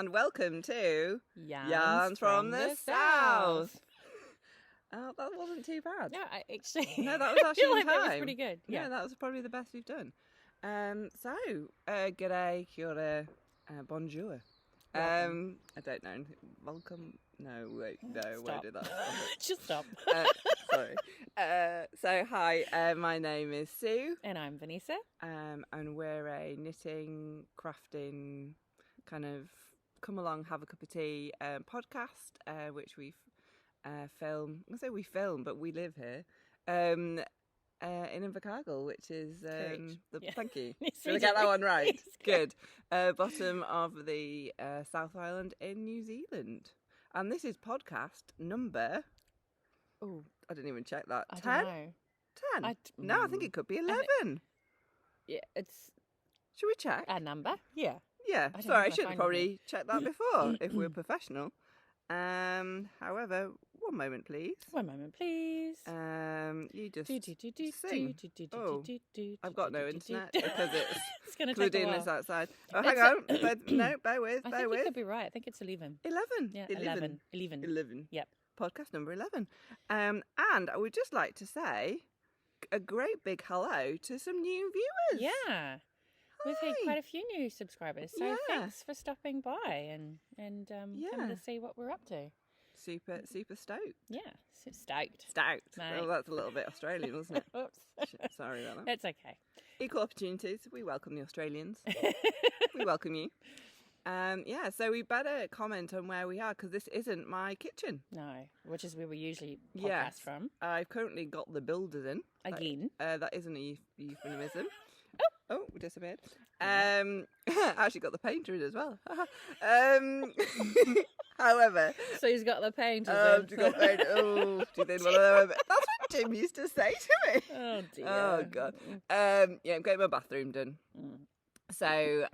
and welcome to Yarns from the South. Oh, that wasn't too bad. No, actually, No, that was actually I feel like in that was time. pretty good. Yeah, that was probably the best we've done. G'day, kia ora, bonjour. Welcome. I don't know. Welcome. No, wait, no, Stop. won't do that. Just stop. Sorry. So hi, my name is Sue. And I'm Vanessa. And we're a knitting, crafting, kind of come along, have a cup of tea podcast, which we film. I say we film, but we live here. In Invercargill, which is thank you. Yes, Did I get that one right? Good. Bottom of the South Island in New Zealand. And this is podcast number... Oh, I didn't even check that. I 10? don't know. 10? No, I think it could be 11. Yeah, it's Should we check? a number. Yeah. Yeah. I don't Sorry, I have my should have phone probably checked that before if we were professional. However, one moment, please. One moment, please. You just sing. Oh, I've got no internet because It's going to it's take a Cluediness while. outside. Oh, hang on. No, bear with, I bear think with. you could be right. I think it's 11. 11. Yeah, 11. 11. 11. Yep. Podcast number 11. And I would just like to say a great big hello to some new viewers. Yeah. We've had Hi. quite a few new subscribers, so Yeah. thanks for stopping by and coming to see what we're up to. Super stoked. Yeah, so stoked. Stoked. Mate. Well, that's a little bit Australian, wasn't it? Oops. Sorry about that. That's okay. Equal opportunities. We welcome the Australians. We welcome you. So we better comment on where we are because this isn't my kitchen. No, which is where we usually podcast Yes. from. I've currently got the builders in. Again. That isn't a euphemism. Oh, we disappeared. I actually got the painter in as well. However, So he's got the painters in. you got paint. Oh, do you think that's what Jim used to say to me? Oh, dear. Oh God. I'm getting my bathroom done. Mm. So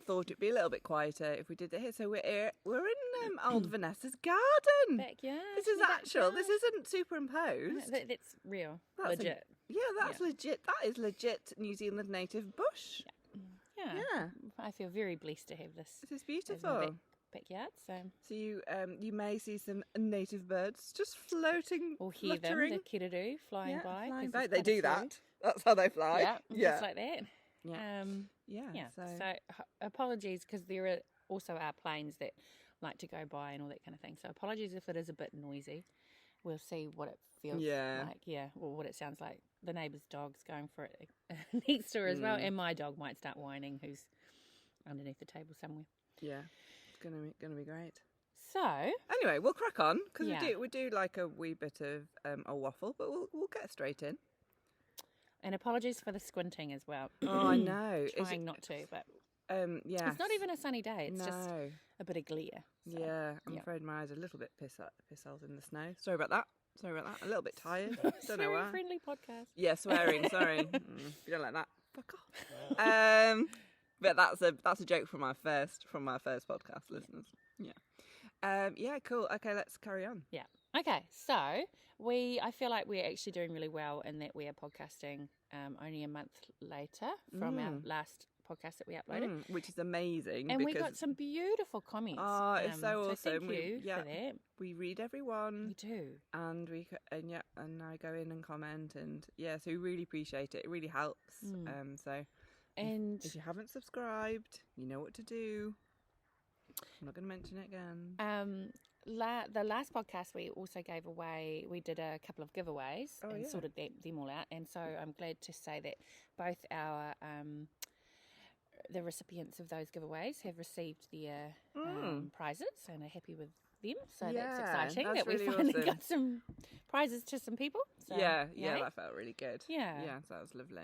thought it'd be a little bit quieter if we did it here. So we're in old Vanessa's garden. Backyard. This is actual. This isn't superimposed. That's real. That's legit. That's legit. That is legit New Zealand native bush. Yeah. Yeah. I feel very blessed to have this. This is as my beautiful. backyard. So So you may see some native birds just floating, we'll hear fluttering. them, the kiddo flying by. flying 'cause by. there's They quite a do few. that. That's how they fly. Yeah, just like that. Yeah. Yeah. Yeah. So apologies because there are also our planes that like to go by and all that kind of thing. So apologies if it is a bit noisy. We'll see what it feels like. Yeah, or what it sounds like. The neighbour's dog's going for it next door as well, and my dog might start whining. Who's underneath the table somewhere. Yeah. It's gonna be great. So Anyway, we'll crack on because Yeah. we do like a wee bit of a waffle, but we'll get straight in. and apologies for the squinting as well. Oh, I know. Trying not to, but Yeah. it's not even a sunny day. It's just No. a bit of glare. So, Yeah, I'm yeah. afraid my eyes are a little bit pissed in the snow. Sorry about that. A little bit tired. It's Don't a know very why. friendly podcast. Yeah, swearing. Sorry. If you don't like that, fuck off. But that's a joke from my first podcast listeners. Yeah. Cool. Okay, let's carry on. Yeah. Okay. So I feel like we're actually doing really well in that we are podcasting only a month later from our last podcast that we uploaded. Which is amazing. And we because, got some beautiful comments. Oh, it's so awesome. Thank you for that. We read everyone. We do. And and I go in and comment and so we really appreciate it. It really helps. So And if you haven't subscribed, you know what to do. I'm not going to mention it again. the last podcast we also gave away, we did a couple of giveaways and sorted them all out. And so I'm glad to say that both our the recipients of those giveaways have received their prizes and are happy with them. So that's exciting that's that we really finally awesome. got some prizes to some people. So, Yeah, yay. that felt really good. Yeah. Yeah, so that was lovely.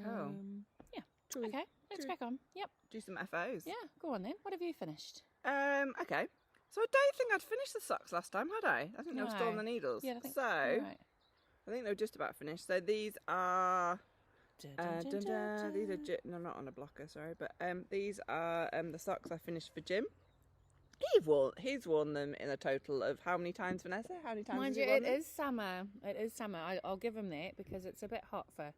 Cool. Yeah. Shall we Okay, let's crack on. Yep. do some FOs? Yeah, go on then. What have you finished? Okay. So I don't think I'd finished the socks last time, had I? I think they were still on No. the needles. Yeah, I think so right. I think they were just about finished. So these are Dun, dun, dun, these are dun. no, not on a blocker, sorry, but these are the socks I finished for Jim. He's worn them in a total of how many times, Vanessa? How many times? Mind has you, he worn it them? is summer. It is summer. I'll give him that because it's a bit hot for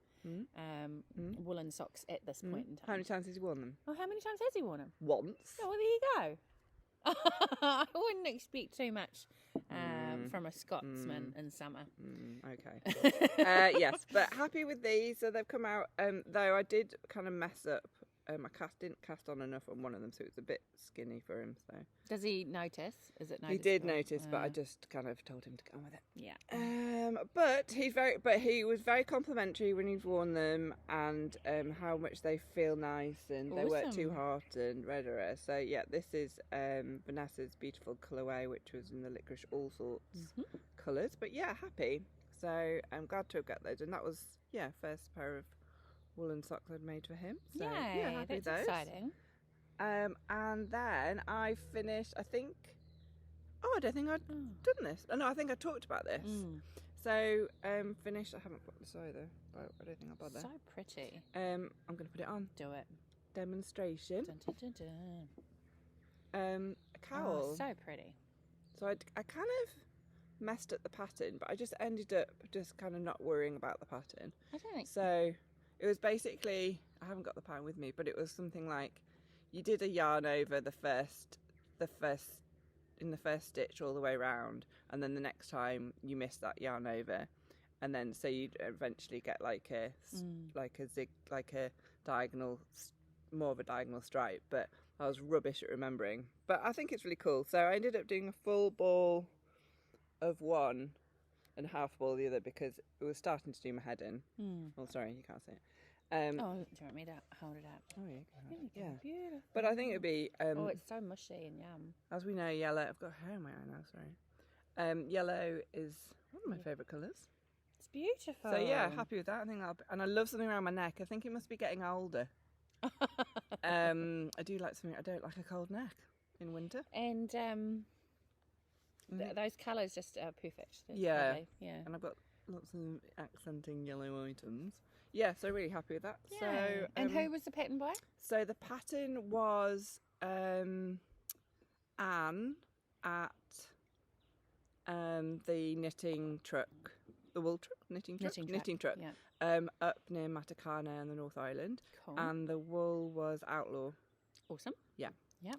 woolen socks at this point in time. How many times has he worn them? Well, how many times has he worn them? Once. Oh, well, there you go. I wouldn't expect too much from a Scotsman in summer. Okay. Yes, but happy with these. So they've come out, though I did kind of mess up. I didn't cast on enough on one of them, so it's a bit skinny for him. So does he notice? Is it noticeable? He did notice, but I just kind of told him to get on with it. Yeah. But he was very complimentary when he's worn them, and how much they feel nice and they weren't too hot and rare. So yeah, this is Vanessa's beautiful colourway, which was in the Liquorice all sorts colours. But yeah, happy. So I'm glad to have got those, and that was first pair of woolen socks I'd made for him. So yeah, happy with those. Exciting. And then I finished, I think, I don't think I'd done this. Oh, no, I think I talked about this. So, finished, I haven't put this either. I don't think I'll bother. So pretty. I'm going to put it on. Do it. Demonstration. Dun, dun, dun, dun. A cowl. Oh, so pretty. So I kind of messed up the pattern, but I just ended up just kind of not worrying about the pattern. I don't think so. It was basically, I haven't got the pattern with me, but it was something like you did a yarn over the first stitch all the way around, and then the next time you miss that yarn over, and then so you'd eventually get like a diagonal, more of a diagonal stripe. But I was rubbish at remembering. But I think it's really cool. So I ended up doing a full ball of one and half ball of the other because it was starting to do my head in. Oh, sorry, you can't see it. do you want me to hold it up? Oh, yeah. Beautiful. But I think it would be... it's so mushy and yum. As we know, yellow... I've got hair in my eye now, sorry. Yellow is one of my favourite colours. It's beautiful. So, yeah, happy with that. I think and I love something around my neck. I think it must be getting older. I do like something... I don't like a cold neck in winter. And... those colours just are perfect. That's yeah, lovely. Yeah. And I've got lots of accenting yellow items. Yeah, so really happy with that. Yeah. So, and who was the pattern by? So the pattern was Anne at the knitting truck, the wool truck, knitting truck. Yeah. Up near Matakana in the North Island. Cool. And the wool was Outlaw. Awesome. Yeah. Yeah.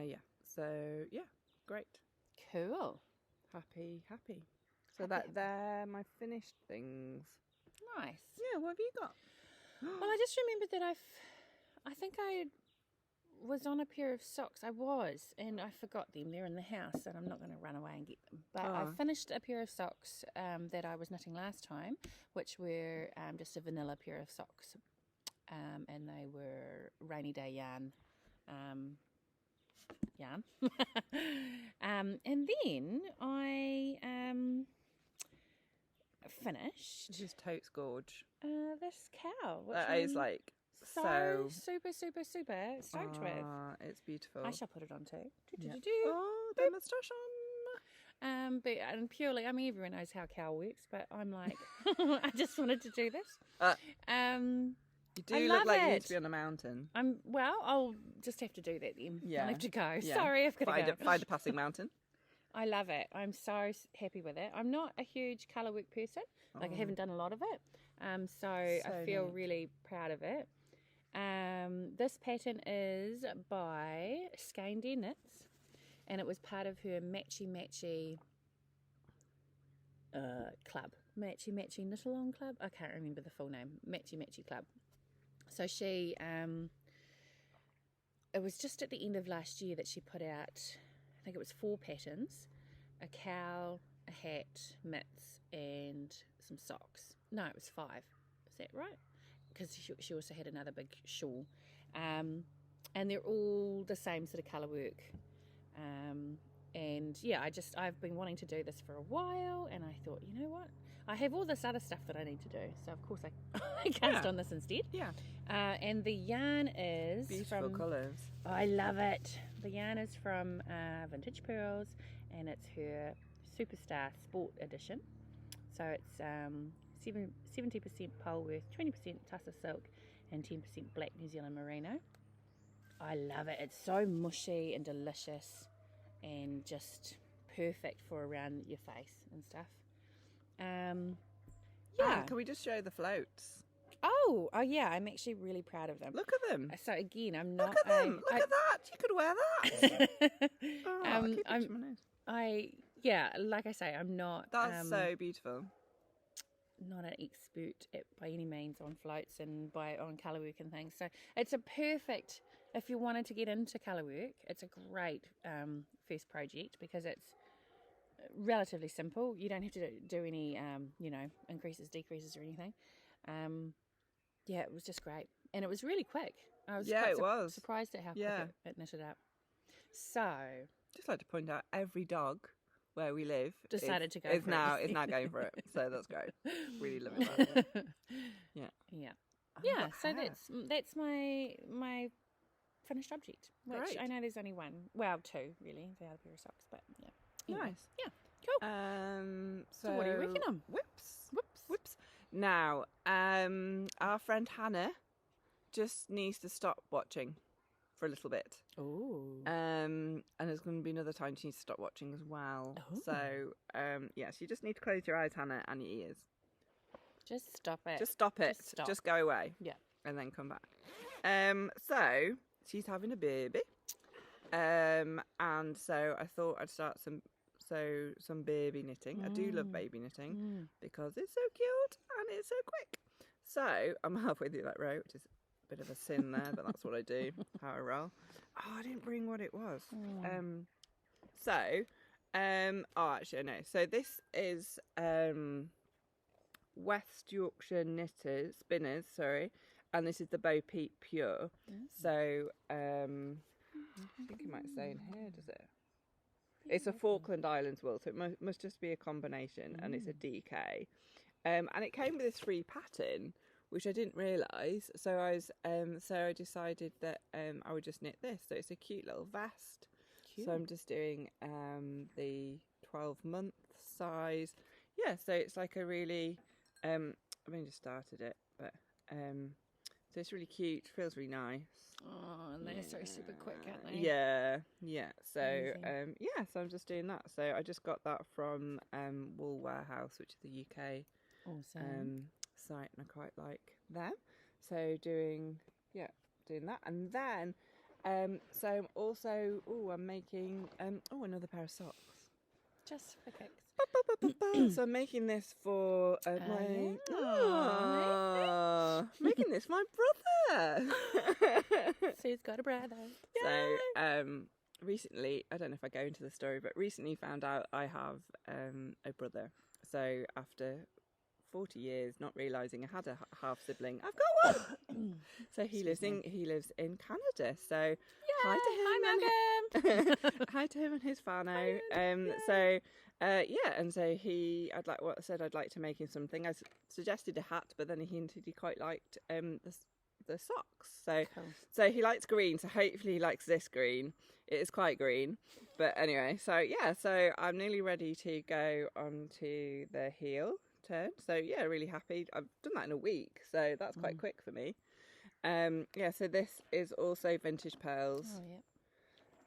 Yeah. So yeah, great. Cool. Happy. So they're my finished things. Nice. Yeah, what have you got? Well, I just remembered that I think I was on a pair of socks. I was, and I forgot them. They're in the house, and I'm not going to run away and get them. But I finished a pair of socks that I was knitting last time, which were just a vanilla pair of socks. And they were rainy day yarn. And then I finished. This is totes gorge. This cowl. Which That is like so super stoked with. It's beautiful. I shall put it on too. Yeah. Oh, demonstration. But purely, I mean, everyone knows how cowl works, but I'm like, I just wanted to do this. You do look like you need to be on a mountain. I'll just have to do that then. Yeah. I'll have to go. Yeah. Sorry, I've got to go. Find a passing mountain. I love it. I'm so happy with it. I'm not a huge colour work person. Like I haven't done a lot of it. So I feel neat. really proud of it. This pattern is by Skeindeer Knits, and it was part of her matchy club. Matchy knit along club. I can't remember the full name. Matchy club. So she, it was just at the end of last year that she put out, I think it was 4 patterns, a cowl, a hat, mitts, and some socks. No, it was 5. Is that right? Because she also had another big shawl. And they're all the same sort of colour work. And yeah, I've been wanting to do this for a while, and I thought, you know what? I have all this other stuff that I need to do, so of course I cast on this instead. Yeah. And the yarn is beautiful colours. Oh, I love it. The yarn is from Vintage Purls, and it's her Superstar Sport Edition. So it's 70% Polworth, 20% Tussar Silk, and 10% Black New Zealand Merino. I love it. It's so mushy and delicious, and just perfect for around your face and stuff. Yeah. Can we just show the floats? Oh, yeah, I'm actually really proud of them. Look at them. So again, I'm not. Look at them. Look at that. You could wear that. I'll keep it to my nose. Like I say, I'm not. That's so beautiful. Not an expert by any means on floats and on colour work and things. So it's a perfect, if you wanted to get into colour work, it's a great first project because it's relatively simple. You don't have to do any, increases, decreases or anything. It was just great. And it was really quick. I was surprised at how quick it knitted up. So, just like to point out, every dog where we live decided to go is for now it. Is now going for it. So that's great. Really love it. Yeah. So that's my finished object. Which great. I know there's only one. Well, two really. The other pair of socks, but yeah. Anyway, Nice. Yeah. Cool. So what are you working on? Whoops. Now, our friend Hannah just needs to stop watching for a little bit. Oh. And there's going to be another time she needs to stop watching as well. Oh. So, so you just need to close your eyes, Hannah, and your ears. Just stop it. Just stop it. Just go away. Yeah. And then come back. So she's having a baby. And so I thought I'd start some baby knitting. I do love baby knitting because it's so cute and it's so quick. So I'm halfway through that row, which is a bit of a sin there, but that's what I do, how I roll. Oh, I didn't bring what it was. Actually, no. So this is West Yorkshire Spinners, and this is the Peep Pure. So I think it might say in here, does it? It's a Falkland Islands wool, so it must just be a combination, and it's a DK. And it came with this free pattern, which I didn't realise. So I decided that I would just knit this. So it's a cute little vest. Cute. So I'm just doing the 12-month size. Yeah, so it's like a really. I've only just started it, but so it's really cute. Feels really nice. Oh, and they're so super quick, aren't they? Yeah. So so I'm just doing that. So I just got that from Wool Warehouse, which is the UK site, and I quite like them. So doing that, and then so I'm also I'm making another pair of socks. Just for kicks. So I'm making this for making this for my brother. So he's got a brother. Yay. So recently, I don't know if I go into the story, but recently found out I have a brother. So after 40 years not realising I had a half sibling, I've got one. So he lives in Canada. So Yay. Hi to him. Hi, Malcolm. Hi to him and his whānau. And so I'd like to make him something. I suggested a hat, but then he hinted he quite liked the socks. So cool. So he likes green. So hopefully he likes this green. It is quite green, but anyway. So so I'm nearly ready to go on to the heel turn. So really happy. I've done that in a week, so that's quite quick for me. So this is also vintage pearls. Oh yeah.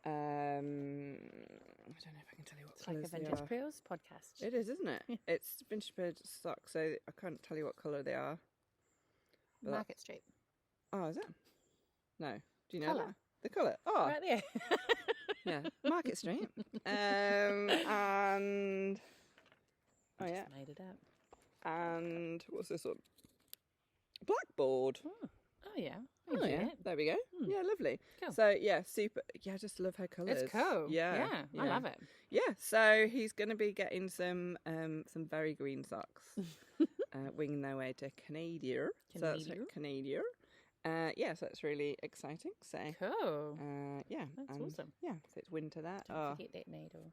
I don't know if I can tell you what colours like a vintage pearls podcast. It is, isn't it? It's vintage pearls socks, so I can't tell you what colour they are. But Market Street. Oh, is it? No. Do you know Colour. that? The colour. Oh, right there. yeah, Market Street. And Just made it up. And what's this one? Blackboard. Oh yeah. Oh yeah, there we go. Yeah, lovely. Cool. So super. Yeah, I just love her colours. It's cool. Yeah, I love it. Yeah, so he's going to be getting some very green socks, winging their way to Skeindeer. So that's Skeindeer. So it's really exciting. So cool. That's awesome. Yeah, so it's winter there. Don't forget that needle.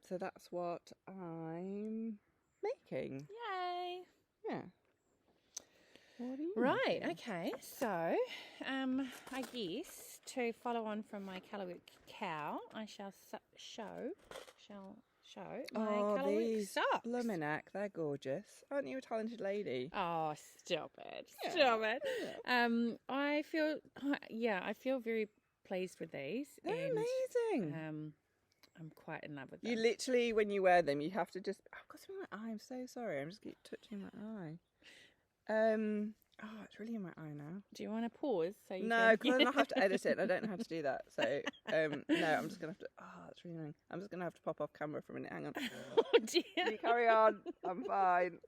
So that's what I'm making. Yay! Yeah. What are you right. making? Okay. So, I guess to follow on from my Colour Cowl, I shall show my Colour socks. Bloomin' heck, they're gorgeous. Aren't you a talented lady? Oh, stop it! Stop it! Yeah. I feel very pleased with these. They're amazing. I'm quite in love with them. You literally, when you wear them, you have to just... I've got something in my eye. I'm so sorry. I'm just keep touching my eye. Oh, it's really in my eye now. Do you want to pause? So you no, because then I have to edit it. And I don't know how to do that. So, no, I'm just going to have to... Oh, that's really annoying. I'm just going to have to pop off camera for a minute. Hang on. Oh, dear. You carry on. I'm fine.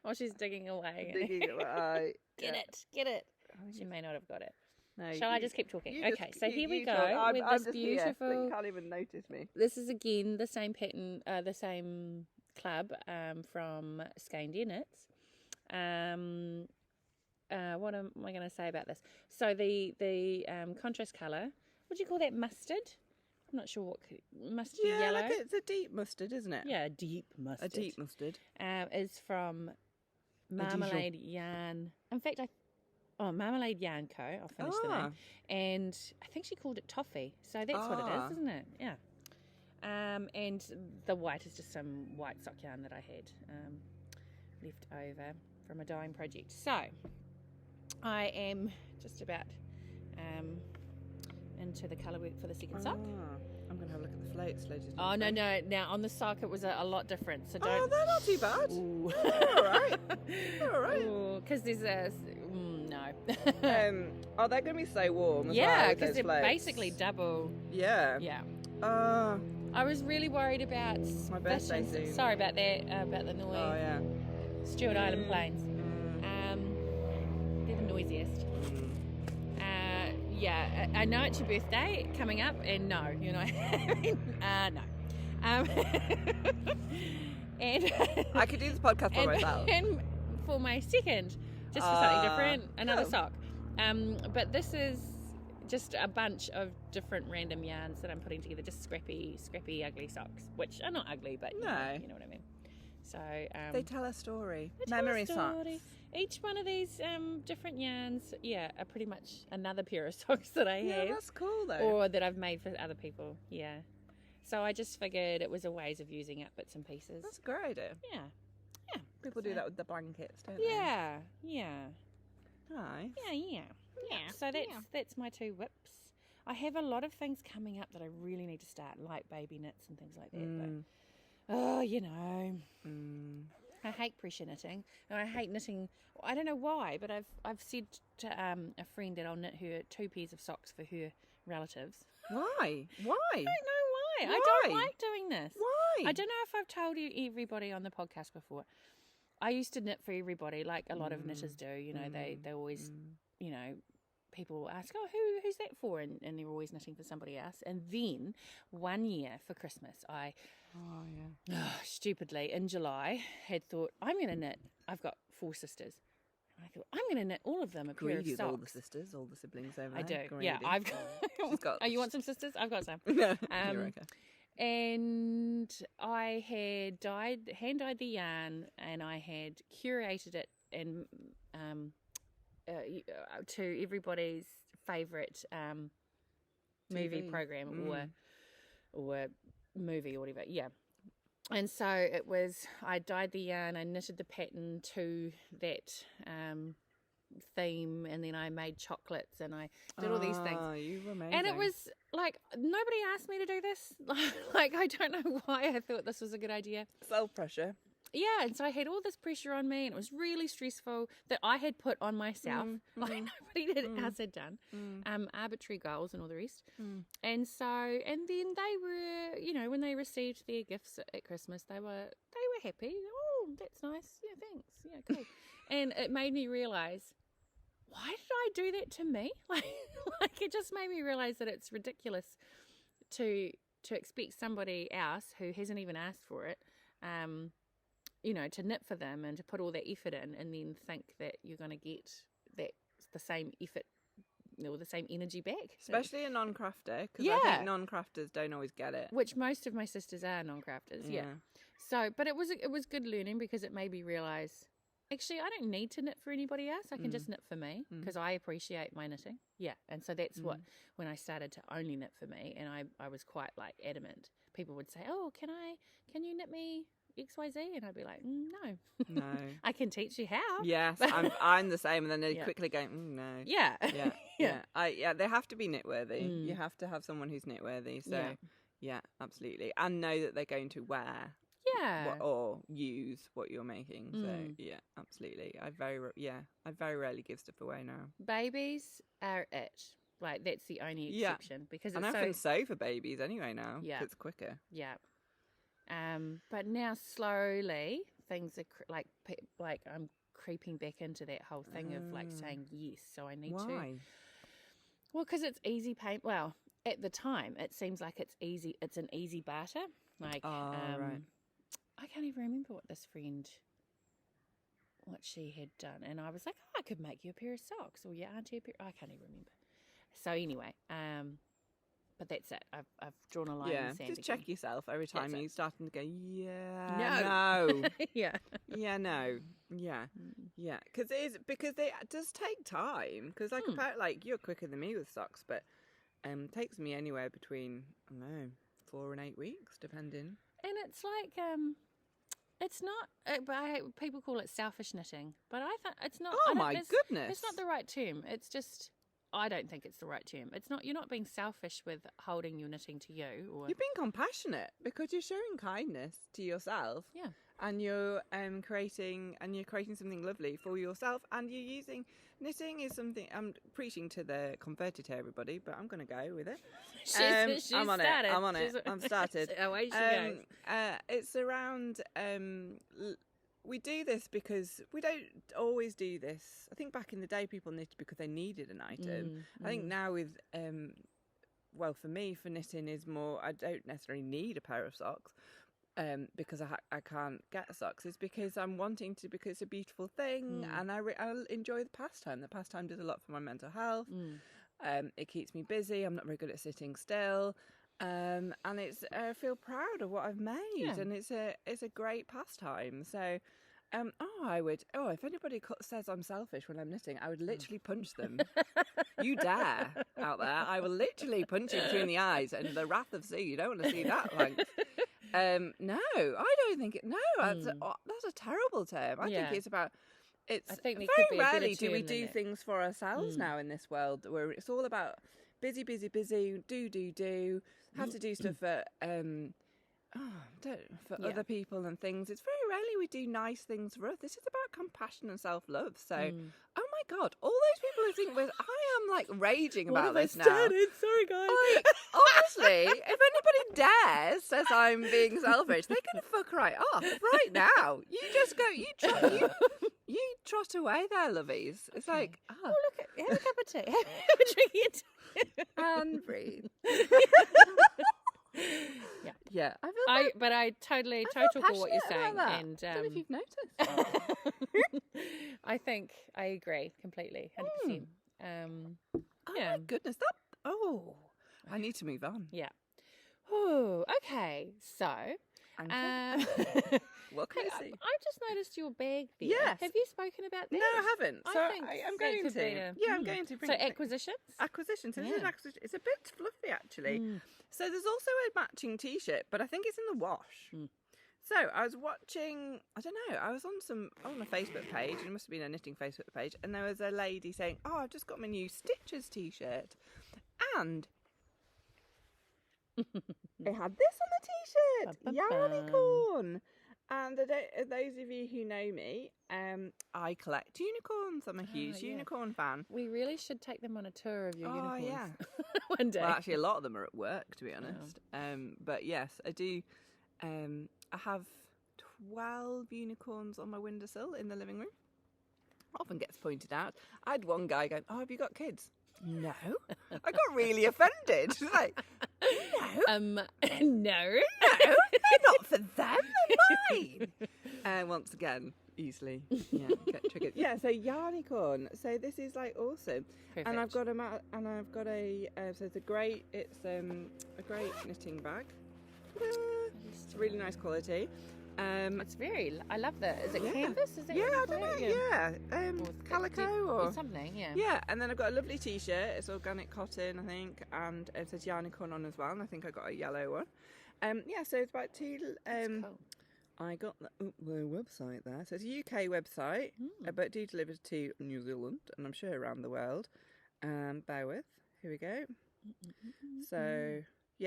While she's digging away. Digging at my eye. Get it. She may not have got it. No, Shall I just keep talking? Okay, so here we go I'm with this just beautiful... Here, so you can't even notice me. This is, again, the same pattern, the same club from Skeindeer knits. What am I going to say about this? So the contrast colour, what do you call that, mustard? I'm not sure what, mustard yellow? Yeah, it's a deep mustard, isn't it? Yeah, a deep mustard. A deep mustard. Is from Marmalade Yarn. In fact, Marmalade Yarn Co. I'll finish the name. And I think she called it Toffee. So that's what it is, isn't it? Yeah. And the white is just some white sock yarn that I had left over from a dyeing project. So I am just about into the colour work for the second sock. I'm going to have a look at the floats later. Oh, no. Now, on the sock, it was a lot different. So don't... Oh, they're not too bad. Ooh. They're all right. Because there's a... no. They're going to be so warm as well. Yeah, because they're basically double. Yeah. Yeah. I was really worried about... my birthday soon. Sorry about that, about the noise. Oh, yeah. Stewart Island planes. They're the noisiest. Yeah, I know it's your birthday coming up, and no, you know, no. And I could do this podcast by myself. And for my second, just for something different, another sock. But this is just a bunch of different random yarns that I'm putting together, just scrappy, ugly socks, which are not ugly, but you know what I mean. So they tell a story. Memory socks. Each one of these different yarns, are pretty much another pair of socks that I have. Yeah, that's cool though. Or that I've made for other people. Yeah. So I just figured it was a ways of using up bits and pieces. That's a great idea. Yeah. Yeah. People do that with the blankets, don't they? Yeah. Nice. Yeah. So that's my two whips. I have a lot of things coming up that I really need to start, like baby knits and things like that. But you know. I hate pressure knitting, and I hate knitting. I don't know why, but I've said to a friend that I'll knit her 2 pairs of socks for her relatives. Why? I don't know why. I don't like doing this. Why? I don't know if I've told everybody on the podcast before. I used to knit for everybody, like a lot of knitters do. You know, they always, you know, people ask, oh, who's that for? And they're always knitting for somebody else. And then one year for Christmas, I stupidly in July had thought, I'm going to knit. I've got 4 sisters. And I thought, I'm going to knit all of them a pair of socks. All the sisters, all the siblings over there. I do. Greedy. Yeah, I've got. Oh, you want some sisters? I've got some. No, you're okay. And I had hand dyed the yarn, and I had curated it and to everybody's favourite movie program or movie or whatever. Yeah. And so it was, I dyed the yarn, I knitted the pattern to that theme, and then I made chocolates and I did all these things. You were amazing. And it was like, nobody asked me to do this. Like, I don't know why I thought this was a good idea. Self-pressure. Yeah, and so I had all this pressure on me, and it was really stressful that I had put on myself. Like nobody else had done. Arbitrary goals and all the rest. And so, and then they were, you know, when they received their gifts at Christmas, they were happy. Oh, that's nice. Yeah, thanks. Yeah, cool. And it made me realise, why did I do that to me? Like it just made me realise that it's ridiculous to expect somebody else who hasn't even asked for it, you know, to knit for them and to put all that effort in, and then think that you're going to get the same effort or the same energy back. Especially a non-crafter, because I think non-crafters don't always get it. Which most of my sisters are non-crafters, yeah. So, but it was good learning, because it made me realise, actually, I don't need to knit for anybody else. I can just knit for me, because I appreciate my knitting. Yeah, and so that's what, when I started to only knit for me, and I was quite like adamant. People would say, oh, can you knit me XYZ? And I'd be like, no. I can teach you how. Yes, I'm the same. And then they quickly go, no. Yeah. Yeah. They have to be knitworthy. You have to have someone who's knitworthy. So Yeah, absolutely. And know that they're going to wear or use what you're making. So yeah, absolutely. I very rarely give stuff away now. Babies are it. Like that's the only exception because it's I often sew for babies anyway now. Yeah, it's quicker. Yeah. But now slowly things are like I'm creeping back into that whole thing of like saying yes. So I need to. Why? Well, because it's easy payment. Well, at the time it seems like it's easy. It's an easy barter. Like, right. I can't even remember what she had done. And I was like, I could make you a pair of socks or your auntie a pair. I can't even remember. So anyway, but that's it. I've drawn a line in the sand. Just check yourself every time you start to go, no. Yeah. Yeah, no. Yeah. Yeah. Because it does take time. Because like you're quicker than me with socks, but it takes me anywhere between, I don't know, 4 and 8 weeks, depending. And it's like, it's not, but people call it selfish knitting, but I think it's not. Oh my goodness. It's not the right term. It's just, I don't think it's the right term. It's not, you're not being selfish with holding your knitting to you. Or you're being compassionate because you're showing kindness to yourself. Yeah. And you're creating something lovely for yourself, and you're using knitting is something. I'm preaching to the converted here, everybody, but I'm going to go with it. She's I'm on started. it. I'm on it. I'm started. Away she goes. It's around. We do this because we don't always do this. I think back in the day, people knitted because they needed an item. I think now with well, for me, for knitting is more. I don't necessarily need a pair of socks. Because I can't get socks, is because I'm wanting to, because it's a beautiful thing, and I enjoy the pastime. The pastime does a lot for my mental health. It keeps me busy. I'm not very good at sitting still, and it's I feel proud of what I've made, and it's a great pastime. So, if anybody says I'm selfish when I'm knitting, I would literally punch them. You dare out there? I will literally punch you between the eyes, and the wrath of sea. You don't want to see that, like. No, I don't think it. No, that's a terrible term. I think it's about. I think very rarely do we do things for ourselves now in this world, where it's all about busy, busy, busy. Do. Have to do stuff for other people and things. It's very rarely we do nice things for us. This is about compassion and self-love. So, oh my God, all those people who think I am like raging about this now. Sorry, guys. Like, honestly, if anybody dares says I'm being selfish, they can fuck right off right now. You just go. You trot away there, lovies. It's like, look at, have a cup of tea, have a drink of tea, and breathe. Yeah. But I totally talk what you're saying, and I don't know if you've noticed. I think I agree completely, 100%. Oh my goodness, I need to move on. Yeah. Oh, okay. So, what can I see? I just noticed your bag there. Yes. Have you spoken about that? No, I haven't. So I'm going to. I'm going to bring So acquisitions? Acquisitions. This is an acquisition. It's a bit fluffy, actually. So there's also a matching T-shirt, but I think it's in the wash. So I was watching, I don't know, I was on a Facebook page, and it must have been a knitting Facebook page, and there was a lady saying, I've just got my new Stitches T-shirt. And it had this on the T-shirt, Yarnicorn. And those of you who know me, I collect unicorns. I'm a huge unicorn fan. We really should take them on a tour of your unicorns. Oh, yeah. One day. Well, actually, a lot of them are at work, to be honest. But yes, I do. I have 12 unicorns on my windowsill in the living room. Often gets pointed out. I had one guy going, have you got kids? No. I got really offended. Like, no. No. They're not for them, they're mine. Once again, easily get triggered. Yeah, so Yarnicorn. So this is like awesome. Perfect. And I've got so it's a great knitting bag. It's really nice quality. It's I love that. Is it canvas? Is it? Yeah, I don't know. Calico or something. Yeah. Yeah, and then I've got a lovely T-shirt. It's organic cotton, I think, and it says Yarnicorn on as well. And I think I got a yellow one. So it's about two. Cool. I got the website there. So it's a UK website, but do deliver to New Zealand and I'm sure around the world. Bear with. Here we go. So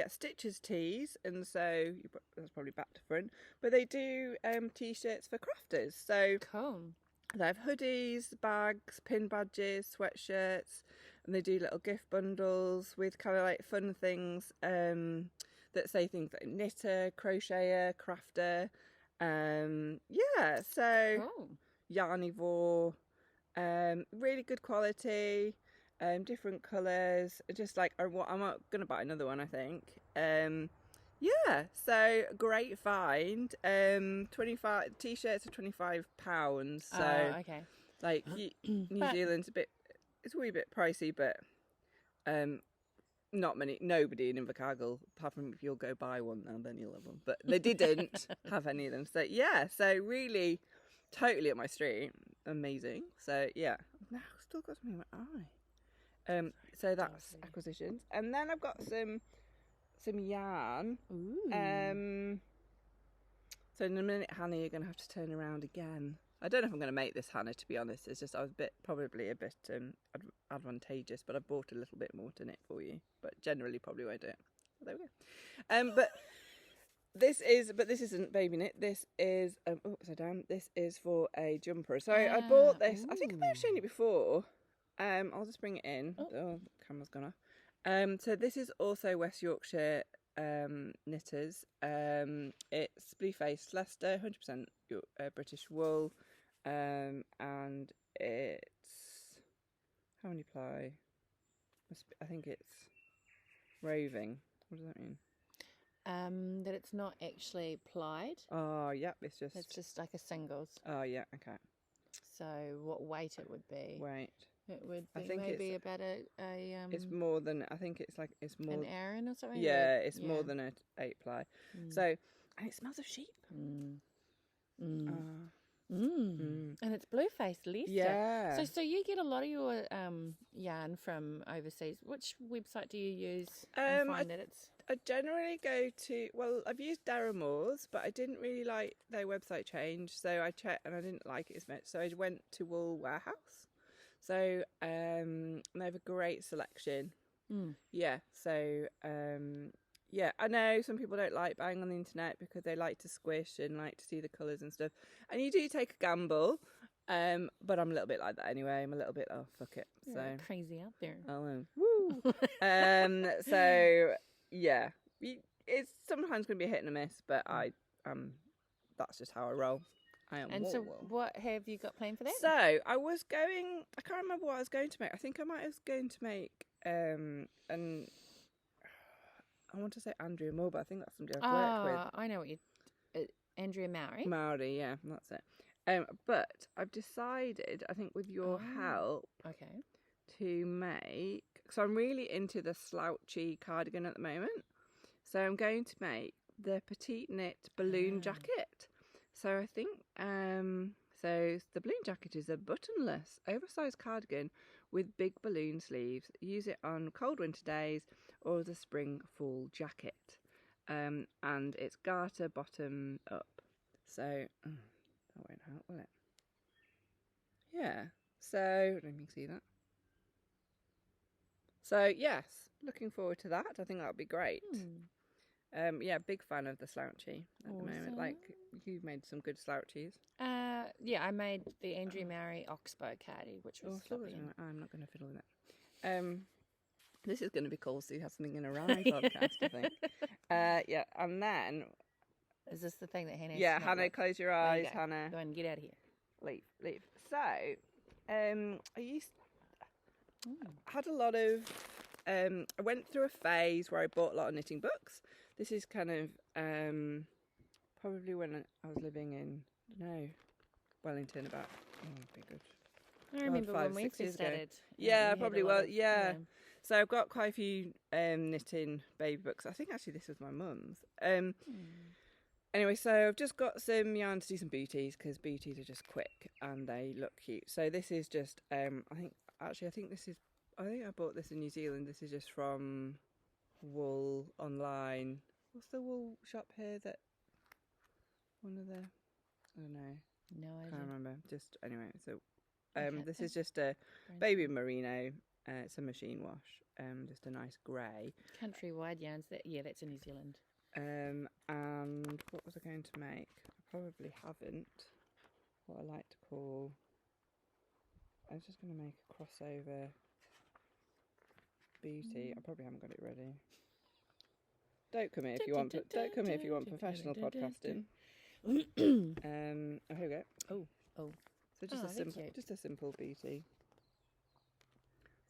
Stitches tees, and so that's probably back to front. But they do t-shirts for crafters. So cool. They have hoodies, bags, pin badges, sweatshirts, and they do little gift bundles with kind of like fun things that say things like knitter, crocheter, crafter. So Cool. Yarnicorn, really good quality, different colours. Just like I'm going to buy another one, I think. So great find. 25 t-shirts are £25. So okay. like New Zealand's it's a wee bit pricey, but nobody in Invercargill, apart from if you'll go buy one now, then you'll have one. But they didn't have any of them. So so really totally up my street. Amazing. So yeah, I've now still got something in my eye. So that's acquisitions, and then I've got some yarn. Ooh. So in a minute, Hannah, you're going to have to turn around again. I don't know if I'm going to make this, Hannah, to be honest. It's just I was probably a bit advantageous, but I bought a little bit more to knit for you. But generally, probably won't do it. There we go. But this isn't baby knit. This is upside down. This is for a jumper. So I bought this. I think I may have shown it before. I'll just bring it in. Oh, the camera's gone off. So this is also West Yorkshire knitters. It's Blue Faced Leicester, 100% British wool, and it's how many ply? I think it's roving. What does that mean? That it's not actually plied. Oh, yeah, it's just like a singles. Oh, yeah, okay. So what weight it would be? Weight. It would be, I think maybe about a it's more than, I think it's more an Aran or something. Yeah, it's more than an 8 ply. So, and it smells of sheep. And it's blue faced Leicester. Yeah. So you get a lot of your yarn from overseas. Which website do you use? I generally go to, I've used Darramores, but I didn't really like their website change, so I checked and I didn't like it as much. So I went to Wool Warehouse. So they have a great selection. Yeah. So I know some people don't like buying on the internet because they like to squish and like to see the colours and stuff. And you do take a gamble. But I'm a little bit like that anyway. I'm a little bit fuck it. So crazy out there. Oh, woo. So yeah, it's sometimes going to be a hit and a miss, but that's just how I roll. So what have you got planned for that? So I can't remember what I was going to make. I think I might was going to make I want to say Andrea Moore, but I think that's somebody I've worked with. I know what Andrea Mowry. Mowry, yeah, that's it. But I've decided, I think with your help, to make, so I'm really into the slouchy cardigan at the moment. So I'm going to make the petite knit balloon jacket. So I think, so the balloon jacket is a buttonless, oversized cardigan with big balloon sleeves. Use it on cold winter days or as a spring fall jacket. And it's garter bottom up. So, that won't help, will it? Yeah, so, I don't know if you can see that. So, yes, looking forward to that. I think that'll be great. Big fan of the slouchy at the moment. Like, you've made some good slouchies. I made the Andrea Mowry Oxbow cardi, which was lovely. I'm not going to fiddle with it. This is going to be cool, so you have something in a rhyme podcast, I think. And then... Is this the thing that Hannah... Yeah, Hannah, close your eyes, Hannah. Go and get out of here. Leave. So, I had a lot of... I went through a phase where I bought a lot of knitting books. This is kind of probably when I was living in, Wellington about, be good. I remember when we first started. Yeah, probably well, yeah. So I've got quite a few knitting baby books. I think actually this was my mum's. Anyway, so I've just got some yarn to do some booties because booties are just quick and they look cute. So this is just, I think I bought this in New Zealand. This is just from Wool Online. What's the wool shop here that one of the, I don't know. No idea. Can't remember. Just anyway, so this is just a baby merino It's a machine wash, just a nice grey. Countrywide yarns. That's in New Zealand. And what was I going to make? I probably haven't. What I like to call... I was just going to make a crossover beauty. I probably haven't got it ready. Don't come here if you want. Don't come here if you want professional podcasting. Oh, here we go. Oh. So just a simple beauty.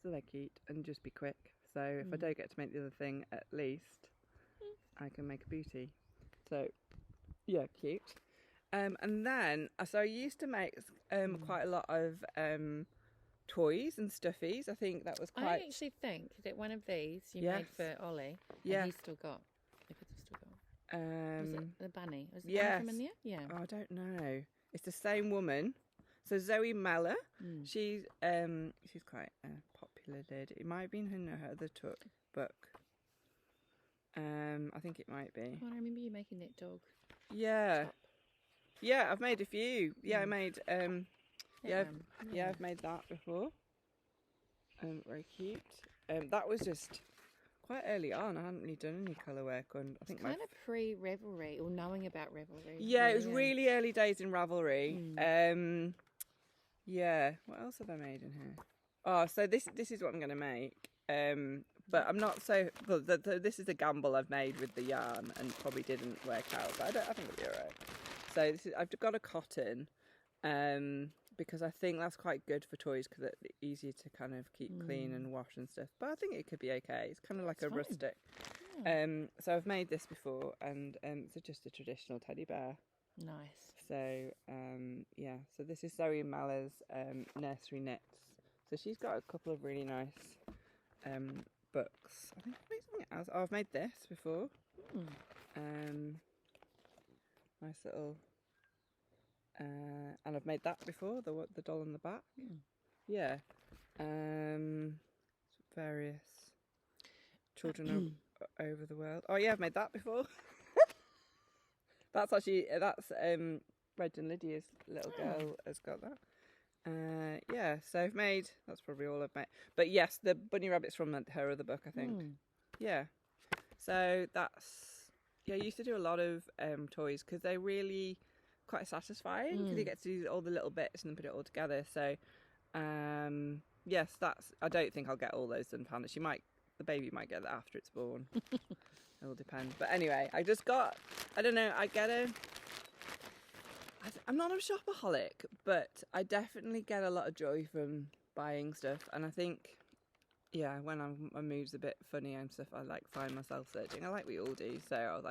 So they're cute and just be quick. So if I don't get to make the other thing, at least I can make a beauty. So yeah, cute. And then so I used to make quite a lot of toys and stuffies. I think that was quite... I actually think that one of these you made for Ollie, and he's still got. Was it the bunny? Was it one from in there? Yeah. Oh, I don't know. It's the same woman. So Zoe Meller, she's quite a popular lady. It might have been her other book. I think it might be. Oh, I remember you making that dog. Yeah. Top. Yeah, I've made a few. Yeah, I made I've made that before. Very cute. That was just quite early on. I hadn't really done any colour work on. I think kind of pre-Ravelry or knowing about Ravelry. Yeah, it was really early days in Ravelry. Yeah. What else have I made in here? Oh, so this is what I'm going to make. But I'm not so. Well, this is a gamble I've made with the yarn and probably didn't work out. But I think it'll be alright. So I've got a cotton, because I think that's quite good for toys because it's easier to kind of keep clean and wash and stuff. But I think it could be okay. It's kind of like a rustic. Yeah. So I've made this before, and it's just a traditional teddy bear. Nice. So so this is Zoe Maller's Nursery Knits. So she's got a couple of really nice books. I think I've made something else. Oh, I've made this before. Nice little, and I've made that before, the doll on the back. Yeah. Various children over the world. Oh yeah, I've made that before. That's Reg and Lydia's little girl has got that. Yeah, so I've made, that's probably all I've made. But yes, the bunny rabbit's from her other book, I think. Yeah. So I used to do a lot of toys because they're really quite satisfying because you get to do all the little bits and then put it all together. So, yes, I don't think I'll get all those done. The baby might get that after it's born. It all depends. But anyway, I don't know, I'm not a shopaholic, but I definitely get a lot of joy from buying stuff. And I think, when my mood's a bit funny and stuff, I find myself searching. I we all do. So I was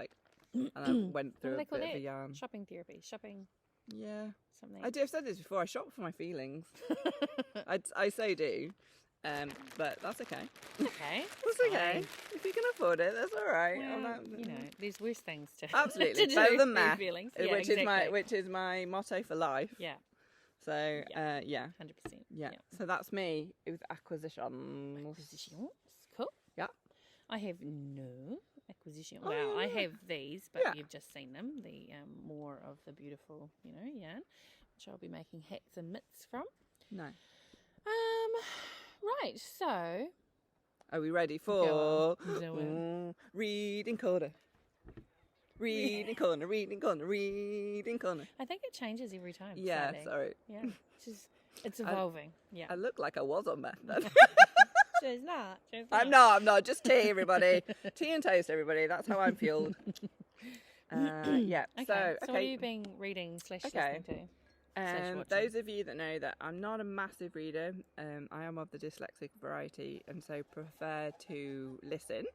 and I went through a bit of a yarn. Shopping therapy. Shopping. Yeah. Something. I've said this before. I shop for my feelings. I so do. But that's okay. Okay. That's okay. If you can afford it, that's all right. Well, there's worse things to absolutely to better do than meth, feelings. which is my motto for life. Yeah. So 100%. Yeah. So that's me with acquisitions. Cool. Yeah. I have no acquisition. Well, I have these, but you've just seen them. The more of the beautiful, yarn, which I'll be making hats and mitts from. No. Right. So, are we ready for reading corner? Reading corner, reading corner, reading corner. I think it changes every time. Yeah, slightly. sorry. Yeah, it's evolving. I look like I was on meth then. She's not. I'm not. Just tea, everybody. Tea and toast, everybody. That's how I'm fueled. Yeah. Okay. So what have you been reading / listening to? Those of you that know that I'm not a massive reader, I am of the dyslexic variety, and so prefer to listen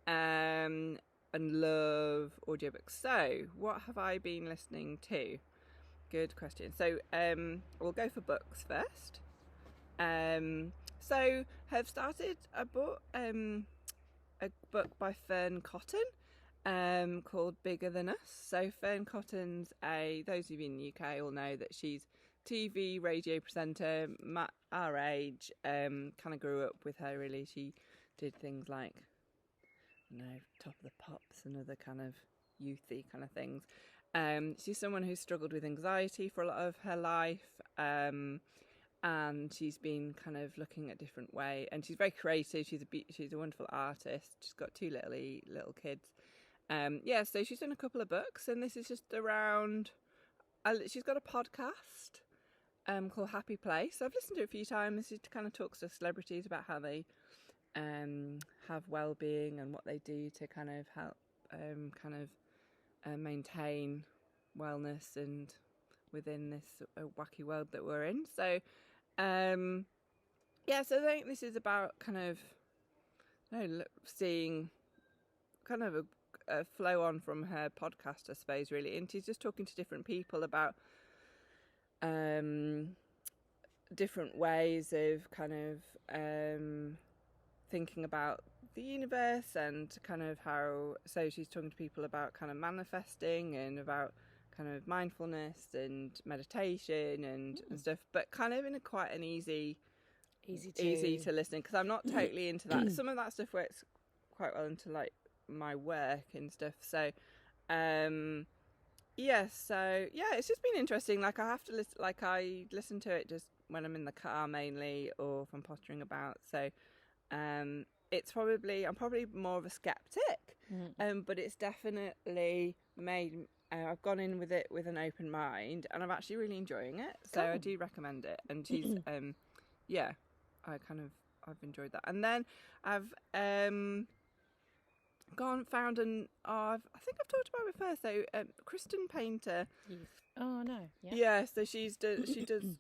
and love audiobooks. So what have I been listening to? Good question. So we'll go for books first. So have started a book by Fern Cotton called Bigger Than Us. So Fern Cotton's those of you in the UK all know that she's TV radio presenter, our age, kind of grew up with her really. She did things like, Top of the Pops and other kind of youthy kind of things. She's someone who struggled with anxiety for a lot of her life, and she's been kind of looking at different way, and she's very creative. She's a wonderful artist. She's got 2 little kids. So she's done a couple of books, and this is just around. She's got a podcast called Happy Place. I've listened to it a few times. She kind of talks to celebrities about how they have well-being and what they do to kind of help maintain wellness and within this wacky world that we're in. So so I think this is about kind of seeing kind of a flow on from her podcast, I suppose, really. And she's just talking to different people about different ways of kind of thinking about the universe and kind of how. So she's talking to people about kind of manifesting and about kind of mindfulness and meditation and stuff, but kind of in quite an easy to listen, because I'm not totally into that. Some of that stuff works quite well into like my work and stuff. So it's just been interesting. Like I have to listen. Like I listen to it just when I'm in the car mainly, or if I'm pottering about. So I'm probably more of a skeptic, but it's definitely made. I've gone in with it with an open mind, and I'm actually really enjoying it. So I do recommend it. And she's I've enjoyed that. And then I've found I think I've talked about it first. So Kristen Painter. Yes. Oh no. Yeah. Yeah. So she does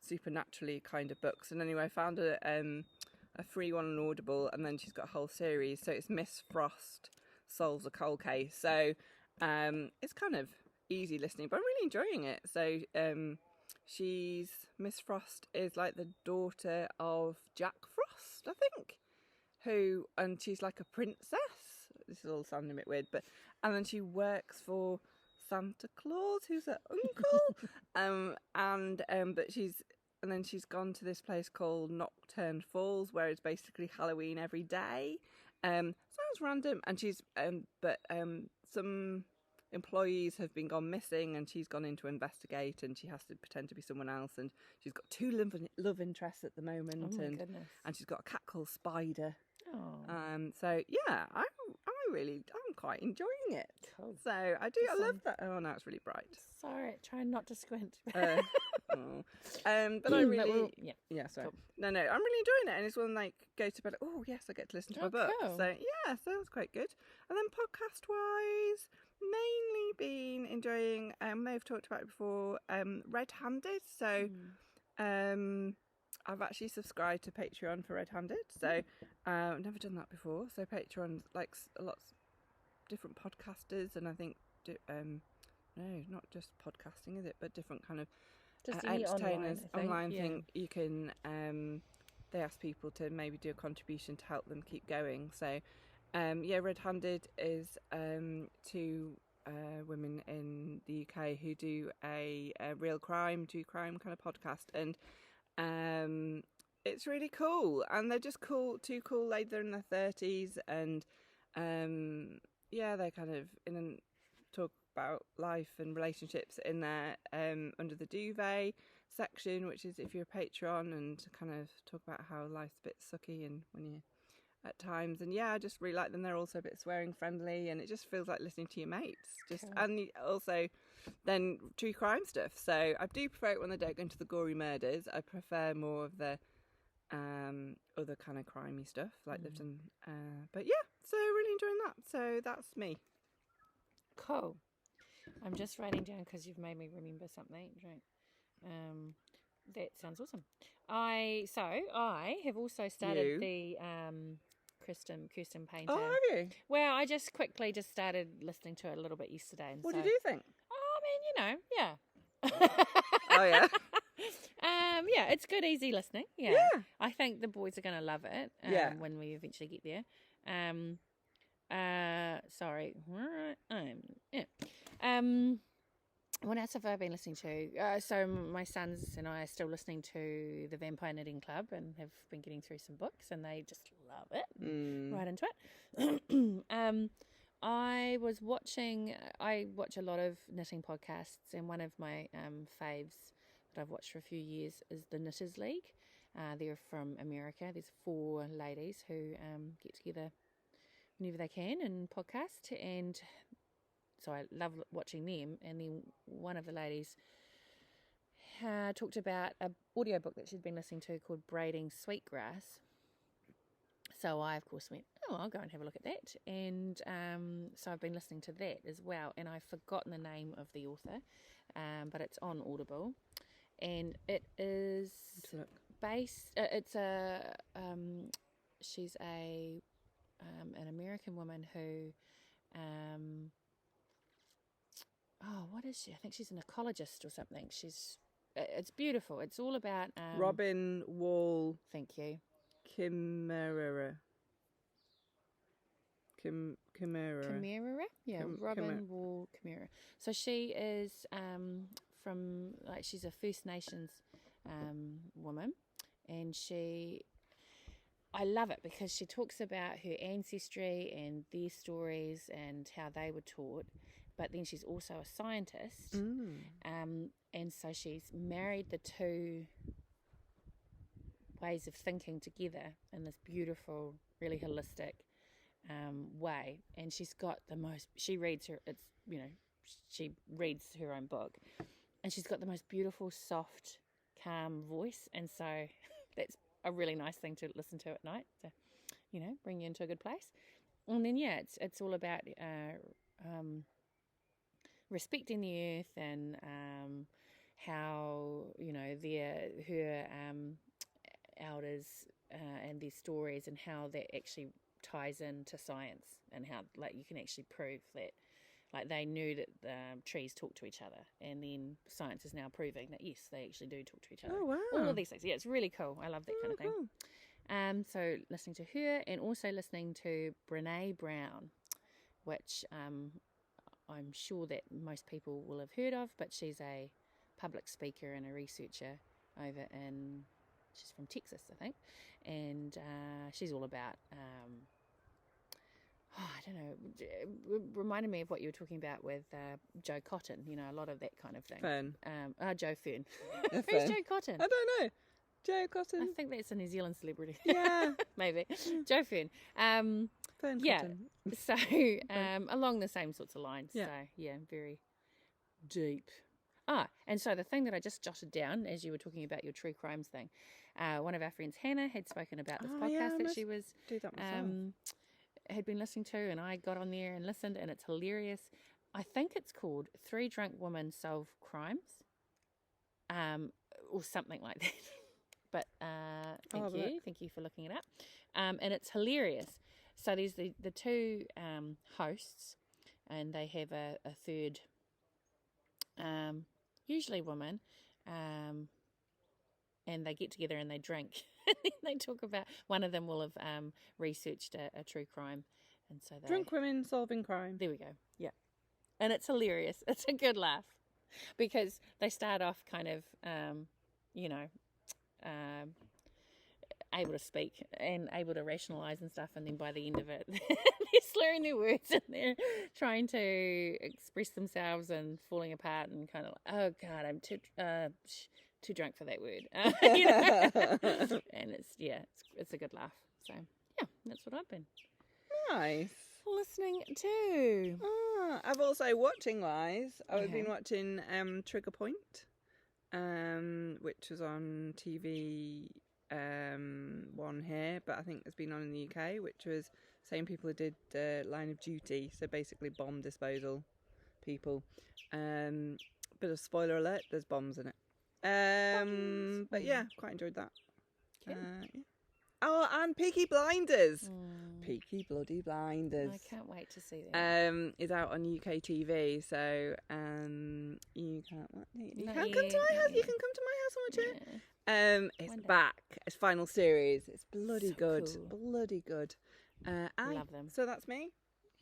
supernaturally kind of books. And anyway, I found a free one on Audible, and then she's got a whole series. So it's Miss Frost Solves a Cold Case. So it's kind of easy listening, but I'm really enjoying it. So Miss Frost is like the daughter of Jack Frost, I think, and she's like a princess. This is all sounding a bit weird, and then she works for Santa Claus, who's her uncle, and then she's gone to this place called Nocturne Falls, where it's basically Halloween every day. Sounds random, and some employees have been gone missing, and she's gone in to investigate, and she has to pretend to be someone else, and she's got 2 love interests at the moment, goodness. And she's got a cat called Spider. Oh. So yeah, I'm quite enjoying it. Cool. So I love that. Oh, now it's really bright. Sorry, try not to squint. But I really, sorry. Cool. No, I'm really enjoying it, and it's one like go to bed. Oh yes, I get to listen to my book. Cool. So yeah, so that's quite good. And then podcast wise, mainly been enjoying. They've talked about it before. Red Handed. So, I've actually subscribed to Patreon for Red Handed. So, I've never done that before. So Patreon likes lots of different podcasters, and I think no, not just podcasting, is it? But different kind of entertainers online thing. You can they ask people to maybe do a contribution to help them keep going. So Red Handed is 2 women in the UK who do a real crime, true crime kind of podcast, and it's really cool, and they're just cool, 2 cool ladies. They're in their 30s, and they're kind of talk about life and relationships in their Under the Duvet section, which is if you're a Patreon, and kind of talk about how life's a bit sucky and when you at times. And I just really like them. They're also a bit swearing friendly, and it just feels like listening to your mates. And also then true crime stuff. So I do prefer it when they don't go into the gory murders. I prefer more of the other kind of crimey stuff like they've done. But so really enjoying that. So that's me. Cool. I'm just writing down because you've made me remember something. Right. That sounds awesome. I have also started the Kristen Painter. Oh, have you? Well, I just quickly started listening to it a little bit yesterday. And what did you think? I mean, yeah. Oh yeah. It's good, easy listening. Yeah. I think the boys are going to love it. When we eventually get there. Sorry. What else have I been listening to? So my sons and I are still listening to the Vampire Knitting Club and have been getting through some books, and they just love it. Right into it. I watch a lot of knitting podcasts, and one of my faves that I've watched for a few years is the Knitters League. They're from America. There's 4 ladies who get together whenever they can and podcast, and so I love watching them. And then one of the ladies talked about an audiobook that she'd been listening to called Braiding Sweetgrass. So I, of course, went, I'll go and have a look at that. And so I've been listening to that as well. And I've forgotten the name of the author, but it's on Audible. And it is based, she's an American woman who, what is she? I think she's an ecologist or something. It's beautiful. It's all about... Robin Wall. Thank you. Chimera. Yeah, Robin Wall Chimera. So she is she's a First Nations woman, and I love it because she talks about her ancestry and their stories and how they were taught, but then she's also a scientist, and so she's married the 2 ways of thinking together in this beautiful, really holistic way. And she's got she reads her own book, and she's got the most beautiful, soft, calm voice, and so that's a really nice thing to listen to at night to, bring you into a good place. And then it's all about respecting the earth and how her elders and their stories, and how that actually ties into science, and how you can actually prove that they knew that trees talk to each other, and then science is now proving that yes, they actually do talk to each other. Oh wow! All of these things, it's really cool. I love that kind of thing. Cool. So listening to her, and also listening to Brené Brown, which I'm sure that most people will have heard of, but she's a public speaker and a researcher over she's from Texas, I think, and she's all about, I don't know, reminded me of what you were talking about with Joe Cotton, a lot of that kind of thing. Fern. Joe Fern. Fern. Who's Joe Cotton? I don't know. Joe Cotton. I think that's a New Zealand celebrity. Yeah. Maybe. Joe Fern. Fern yeah. Cotton. So, along the same sorts of lines. Yeah. So, very deep. And so the thing that I just jotted down as you were talking about your true crimes thing, one of our friends, Hannah, had spoken about this podcast that she was had been listening to, and I got on there and listened, and it's hilarious. I think it's called 3 Drunk Women Solve Crimes, or something like that. But thank you for looking it up, and it's hilarious. So there's the 2 hosts, and they have a third, usually woman, and they get together and they drink. They talk about, one of them will have researched a true crime, and so they Drunk women solving crime. There we go. Yeah, and it's hilarious. It's a good laugh because they start off kind of, able to speak and able to rationalise and stuff, and then by the end of it, they're slurring their words and they're trying to express themselves and falling apart and kind of like, oh God, I'm too drunk for that word, and it's a good laugh. So yeah, that's what I've been listening to. I've also, watching wise, I've been watching Trigger Point, which was on TV one here, but I think it's been on in the UK, which was same people who did Line of Duty, so basically bomb disposal people. Bit of spoiler alert, there's bombs in it. But yeah, quite enjoyed that. Cool. Yeah. Oh, and Peaky Blinders. Peaky Bloody Blinders. I can't wait to see that. Is out on UK TV, so you can't come to my house. You can come to my house and watch it. It's back. It's final series. It's bloody So good. cool. Bloody good. Love them. So that's me.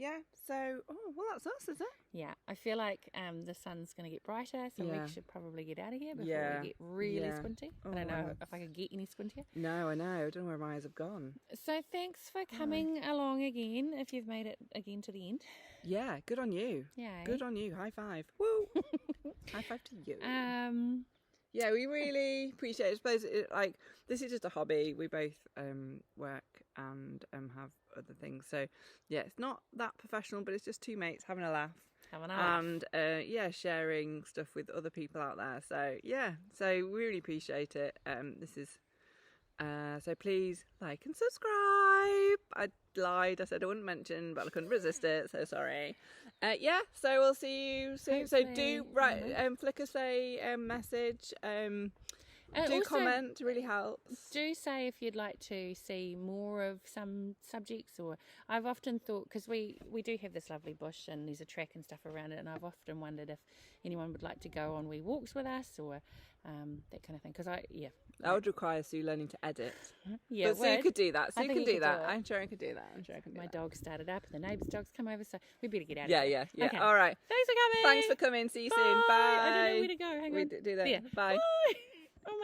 yeah. So, well, that's us, is it? Yeah, I feel like the sun's going to get brighter, so we should probably get out of here before we get really squinty. I don't know if I could get any squintier. No, I know. I don't know where my eyes have gone. So thanks for coming along again, if you've made it again to the end. Yeah, good on you. Yeah. Good on you. High five. Woo! High five to you. Yeah, we really appreciate it. I suppose this is just a hobby. We both work and have other things. So yeah, it's not that professional, but it's just two mates having a laugh. And sharing stuff with other people out there. So yeah, so we really appreciate it. This is so please like and subscribe. I lied. I said I wouldn't mention, but I couldn't resist it. So sorry. So we'll see you soon. Hopefully, so do flick us a message. Do also, comment, really helps. Do say if you'd like to see more of some subjects, or I've often thought, because we do have this lovely bush and there's a track and stuff around it, and I've often wondered if anyone would like to go on wee walks with us or that kind of thing. Because that would require Sue learning to edit. Yeah, but Sue could do that. Sue can do that. I'm sure I could do that. My dog started up and the neighbour's dog's come over, so we better get out of here. Yeah. Okay. All right. Thanks for coming. Thanks for coming. See you soon. Bye. I don't know where to go. Hang on. Do that. Yeah. Bye. Bye.